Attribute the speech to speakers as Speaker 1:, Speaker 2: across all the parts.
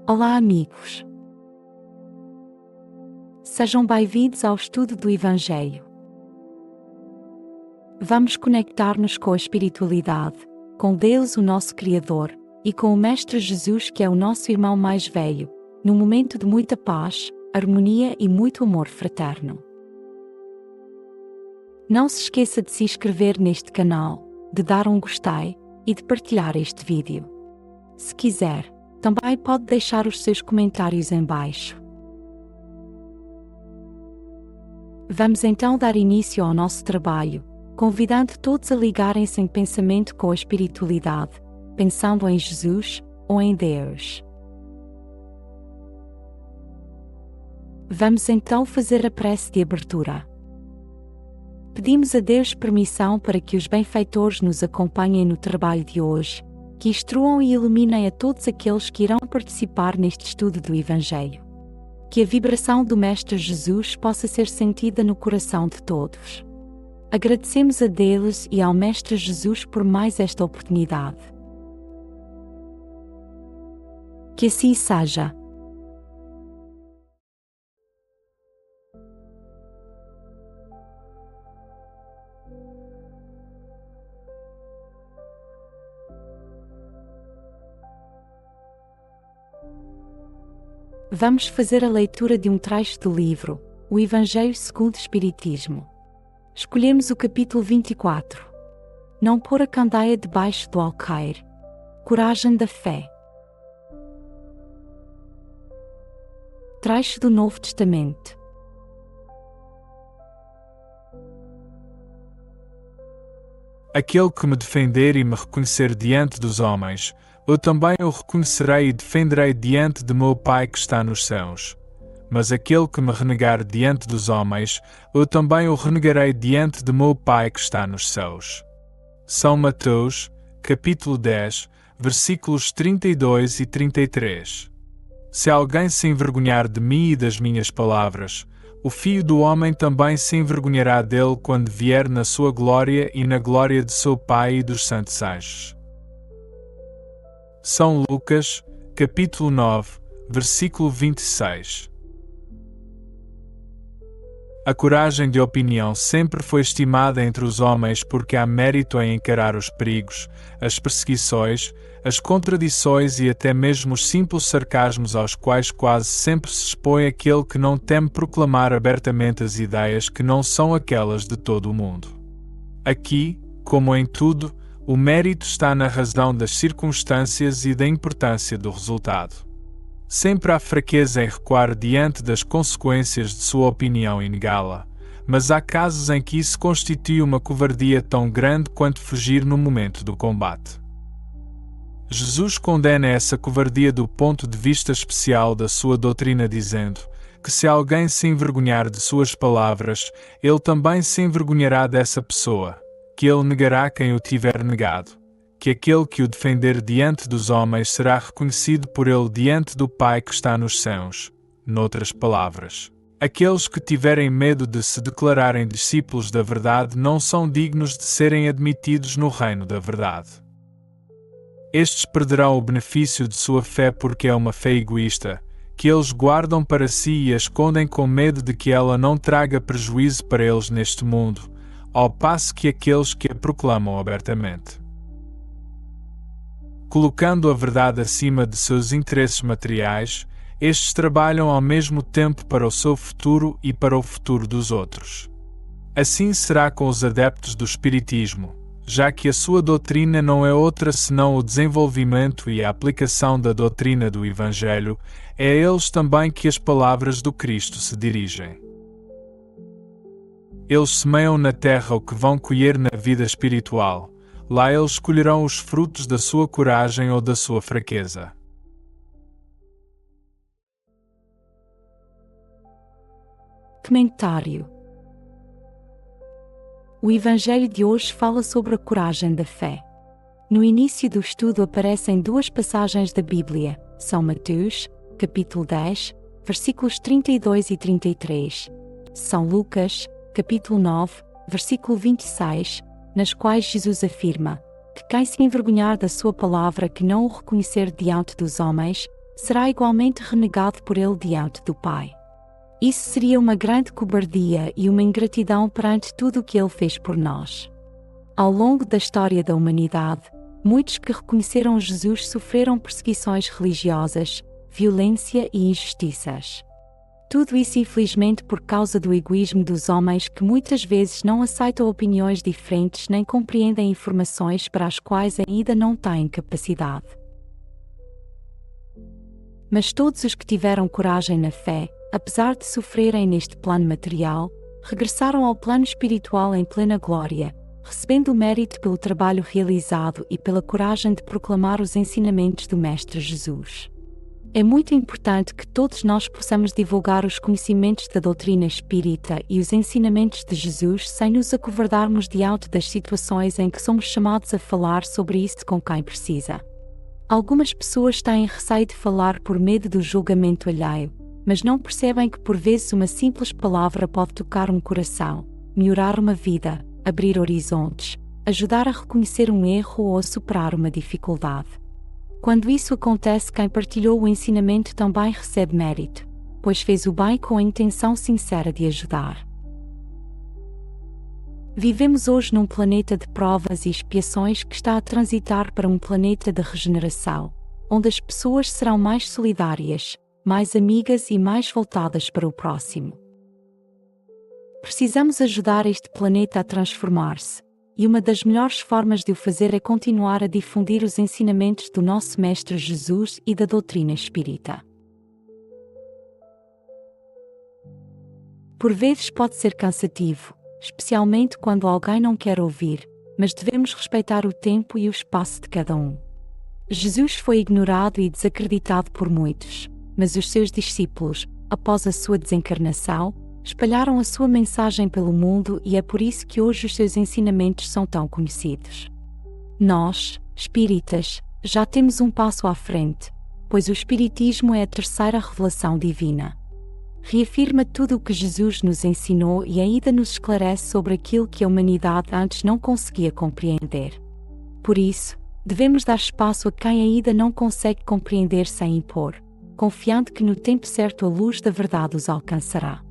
Speaker 1: Olá, amigos. Sejam bem-vindos ao estudo do Evangelho. Vamos conectar-nos com a espiritualidade, com Deus, o nosso Criador, e com o Mestre Jesus, que é o nosso irmão mais velho, num momento de muita paz, harmonia e muito amor fraterno. Não se esqueça de se inscrever neste canal, de dar um gostei e de partilhar este vídeo. Se quiser, também pode deixar os seus comentários em baixo. Vamos então dar início ao nosso trabalho, convidando todos a ligarem-se em pensamento com a espiritualidade, pensando em Jesus ou em Deus. Vamos então fazer a prece de abertura. Pedimos a Deus permissão para que os benfeitores nos acompanhem no trabalho de hoje, que instruam e iluminem a todos aqueles que irão participar neste estudo do Evangelho. Que a vibração do Mestre Jesus possa ser sentida no coração de todos. Agradecemos a Deus e ao Mestre Jesus por mais esta oportunidade. Que assim seja. Vamos fazer a leitura de um trecho do livro, o Evangelho segundo o Espiritismo. Escolhemos o capítulo 24. Não pôr a candeia debaixo do alqueire. Coragem da fé. Trecho do Novo Testamento.
Speaker 2: Aquele que me defender e me reconhecer diante dos homens, eu também o reconhecerei e defenderei diante de meu Pai que está nos céus. Mas aquele que me renegar diante dos homens, eu também o renegarei diante de meu Pai que está nos céus. São Mateus, capítulo 10, versículos 32 e 33. Se alguém se envergonhar de mim e das minhas palavras, o Filho do Homem também se envergonhará dele quando vier na sua glória e na glória de seu Pai e dos santos anjos. São Lucas, capítulo 9, versículo 26. A coragem de opinião sempre foi estimada entre os homens porque há mérito em encarar os perigos, as perseguições, as contradições e até mesmo os simples sarcasmos aos quais quase sempre se expõe aquele que não teme proclamar abertamente as ideias que não são aquelas de todo o mundo. Aqui, como em tudo, o mérito está na razão das circunstâncias e da importância do resultado. Sempre há fraqueza em recuar diante das consequências de sua opinião e negá-la, mas há casos em que isso constitui uma covardia tão grande quanto fugir no momento do combate. Jesus condena essa covardia do ponto de vista especial da sua doutrina, dizendo que se alguém se envergonhar de suas palavras, ele também se envergonhará dessa pessoa, que ele negará quem o tiver negado, que aquele que o defender diante dos homens será reconhecido por ele diante do Pai que está nos céus. Noutras palavras, aqueles que tiverem medo de se declararem discípulos da verdade não são dignos de serem admitidos no reino da verdade. Estes perderão o benefício de sua fé porque é uma fé egoísta, que eles guardam para si e a escondem com medo de que ela não traga prejuízo para eles neste mundo, ao passo que aqueles que a proclamam abertamente. Colocando a verdade acima de seus interesses materiais, estes trabalham ao mesmo tempo para o seu futuro e para o futuro dos outros. Assim será com os adeptos do Espiritismo, já que a sua doutrina não é outra senão o desenvolvimento e a aplicação da doutrina do Evangelho, é a eles também que as palavras do Cristo se dirigem. Eles semeiam na terra o que vão colher na vida espiritual. Lá eles colherão os frutos da sua coragem ou da sua fraqueza.
Speaker 1: Comentário. O Evangelho de hoje fala sobre a coragem da fé. No início do estudo aparecem duas passagens da Bíblia, São Mateus, capítulo 10, versículos 32 e 33, São Lucas, capítulo 9, versículo 26, nas quais Jesus afirma que quem se envergonhar da sua palavra que não o reconhecer diante dos homens, será igualmente renegado por ele diante do Pai. Isso seria uma grande cobardia e uma ingratidão perante tudo o que ele fez por nós. Ao longo da história da humanidade, muitos que reconheceram Jesus sofreram perseguições religiosas, violência e injustiças. Tudo isso infelizmente por causa do egoísmo dos homens que muitas vezes não aceitam opiniões diferentes nem compreendem informações para as quais ainda não têm capacidade. Mas todos os que tiveram coragem na fé, apesar de sofrerem neste plano material, regressaram ao plano espiritual em plena glória, recebendo o mérito pelo trabalho realizado e pela coragem de proclamar os ensinamentos do Mestre Jesus. É muito importante que todos nós possamos divulgar os conhecimentos da doutrina espírita e os ensinamentos de Jesus sem nos acovardarmos diante das situações em que somos chamados a falar sobre isso com quem precisa. Algumas pessoas têm receio de falar por medo do julgamento alheio, mas não percebem que por vezes uma simples palavra pode tocar um coração, melhorar uma vida, abrir horizontes, ajudar a reconhecer um erro ou a superar uma dificuldade. Quando isso acontece, quem partilhou o ensinamento também recebe mérito, pois fez o bem com a intenção sincera de ajudar. Vivemos hoje num planeta de provas e expiações que está a transitar para um planeta de regeneração, onde as pessoas serão mais solidárias, mais amigas e mais voltadas para o próximo. Precisamos ajudar este planeta a transformar-se, e uma das melhores formas de o fazer é continuar a difundir os ensinamentos do nosso Mestre Jesus e da doutrina espírita. Por vezes pode ser cansativo, especialmente quando alguém não quer ouvir, mas devemos respeitar o tempo e o espaço de cada um. Jesus foi ignorado e desacreditado por muitos, mas os seus discípulos, após a sua desencarnação, espalharam a sua mensagem pelo mundo e é por isso que hoje os seus ensinamentos são tão conhecidos. Nós, espíritas, já temos um passo à frente, pois o espiritismo é a terceira revelação divina. Reafirma tudo o que Jesus nos ensinou e ainda nos esclarece sobre aquilo que a humanidade antes não conseguia compreender. Por isso, devemos dar espaço a quem ainda não consegue compreender sem impor, confiando que no tempo certo a luz da verdade os alcançará.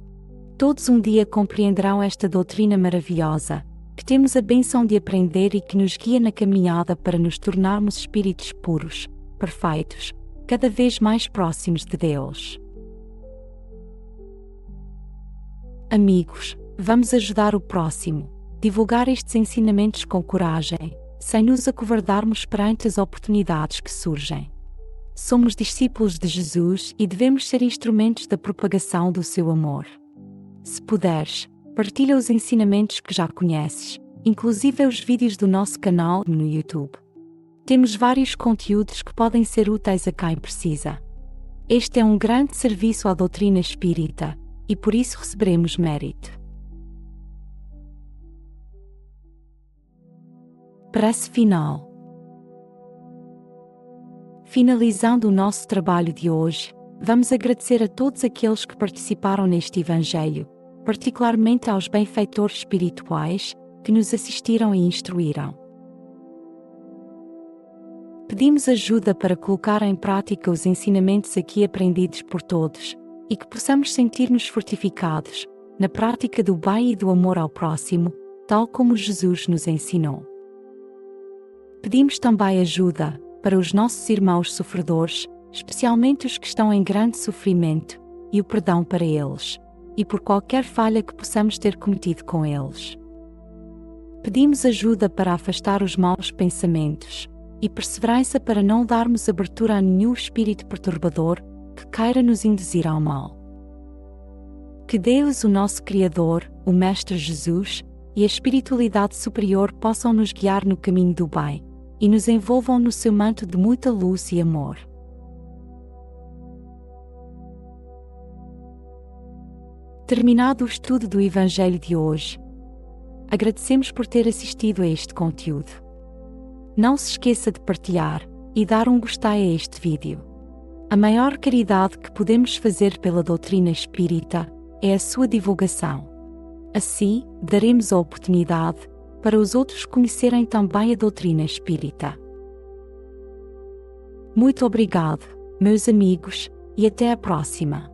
Speaker 1: Todos um dia compreenderão esta doutrina maravilhosa, que temos a bênção de aprender e que nos guia na caminhada para nos tornarmos espíritos puros, perfeitos, cada vez mais próximos de Deus. Amigos, vamos ajudar o próximo, divulgar estes ensinamentos com coragem, sem nos acovardarmos perante as oportunidades que surgem. Somos discípulos de Jesus e devemos ser instrumentos da propagação do seu amor. Se puderes, partilha os ensinamentos que já conheces, inclusive os vídeos do nosso canal no YouTube. Temos vários conteúdos que podem ser úteis a quem precisa. Este é um grande serviço à doutrina espírita, e por isso receberemos mérito. Prece final. Finalizando o nosso trabalho de hoje, vamos agradecer a todos aqueles que participaram neste Evangelho, particularmente aos benfeitores espirituais que nos assistiram e instruíram. Pedimos ajuda para colocar em prática os ensinamentos aqui aprendidos por todos e que possamos sentir-nos fortificados na prática do bem e do amor ao próximo, tal como Jesus nos ensinou. Pedimos também ajuda para os nossos irmãos sofredores, especialmente os que estão em grande sofrimento, e o perdão para eles, e por qualquer falha que possamos ter cometido com eles. Pedimos ajuda para afastar os maus pensamentos e perseverança para não darmos abertura a nenhum espírito perturbador que queira nos induzir ao mal. Que Deus, o nosso Criador, o Mestre Jesus e a espiritualidade superior possam nos guiar no caminho do bem e nos envolvam no seu manto de muita luz e amor. Terminado o estudo do Evangelho de hoje, agradecemos por ter assistido a este conteúdo. Não se esqueça de partilhar e dar um gostei a este vídeo. A maior caridade que podemos fazer pela doutrina espírita é a sua divulgação. Assim, daremos a oportunidade para os outros conhecerem também a doutrina espírita. Muito obrigado, meus amigos, e até a próxima.